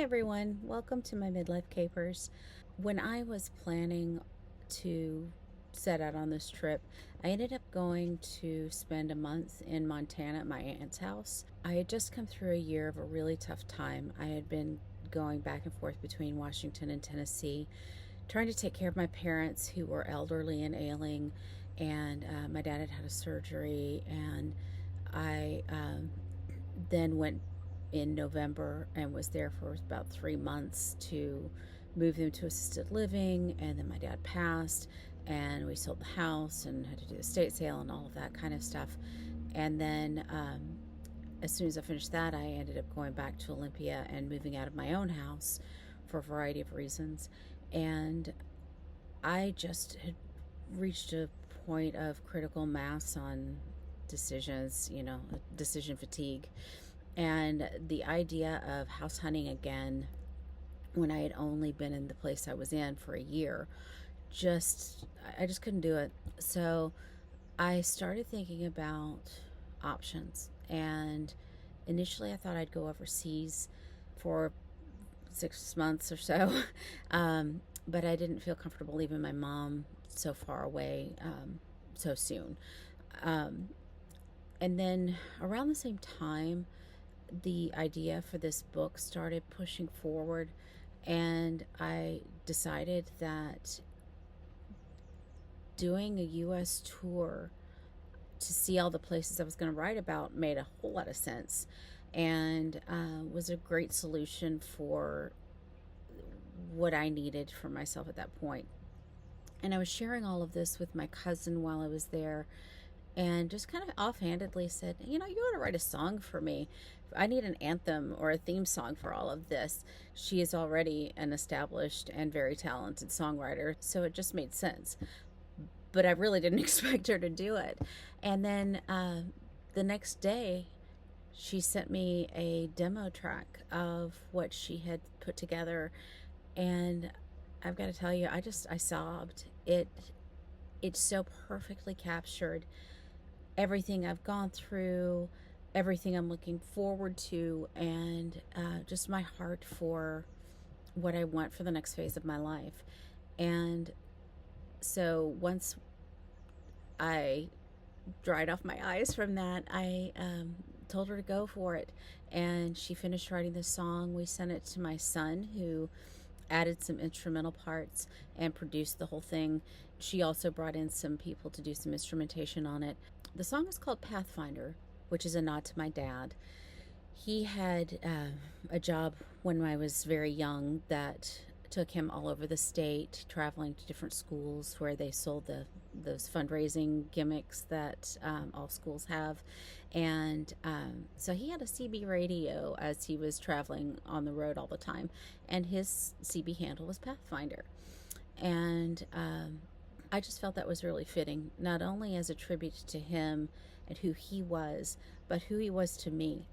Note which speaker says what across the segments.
Speaker 1: everyone, welcome to my Midlife Capers. When I was planning to set out on this trip, I ended up going to spend a month in Montana at my aunt's house. I had just come through a year of a really tough time. I had been going back and forth between Washington and Tennessee, trying to take care of my parents who were elderly and ailing, and my dad had had a surgery, and I then went in November and was there for about 3 months to move them to assisted living. And then my dad passed, and we sold the house and had to do the estate sale and all of that kind of stuff. And then as soon as I finished that, I ended up going back to Olympia and moving out of my own house for a variety of reasons. And I just had reached a point of critical mass on decisions, decision fatigue. And the idea of house hunting again, when I had only been in the place I was in for a year, I just couldn't do it. So I started thinking about options. And initially I thought I'd go overseas for 6 months or so. But I didn't feel comfortable leaving my mom so far away so soon. And then around the same time, the idea for this book started pushing forward, and I decided that doing a U.S. tour to see all the places I was going to write about made a whole lot of sense, and was a great solution for what I needed for myself at that point. And I was sharing all of this with my cousin while I was there, and just kind of offhandedly said, you ought to write a song for me. I need an anthem or a theme song for all of this. She is already an established and very talented songwriter, so it just made sense. But I really didn't expect her to do it. And then the next day, she sent me a demo track of what she had put together. And I've got to tell you, I sobbed. It so perfectly captured everything I've gone through, everything I'm looking forward to, and just my heart for what I want for the next phase of my life. And so once I dried off my eyes from that, I told her to go for it. And she finished writing the song. We sent it to my son, who added some instrumental parts and produced the whole thing. She also brought in some people to do some instrumentation on it. The song is called Pathfinder, which is a nod to my dad. He had a job when I was very young that took him all over the state, traveling to different schools where they sold those fundraising gimmicks that all schools have. And so he had a CB radio as he was traveling on the road all the time, and his CB handle was Pathfinder. And I just felt that was really fitting, not only as a tribute to him and who he was, but who he was to me.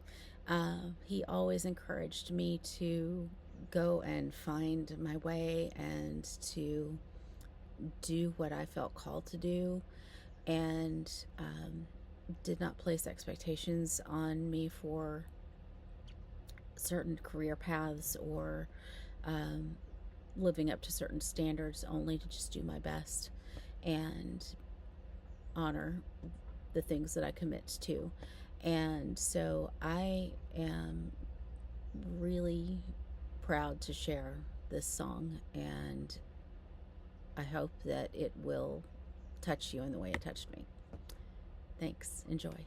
Speaker 1: He always encouraged me to go and find my way and to do what I felt called to do, and did not place expectations on me for certain career paths or living up to certain standards, only to just do my best and honor the things that I commit to. And so I am really proud to share this song, and I hope that it will touch you in the way it touched me. Thanks. Enjoy.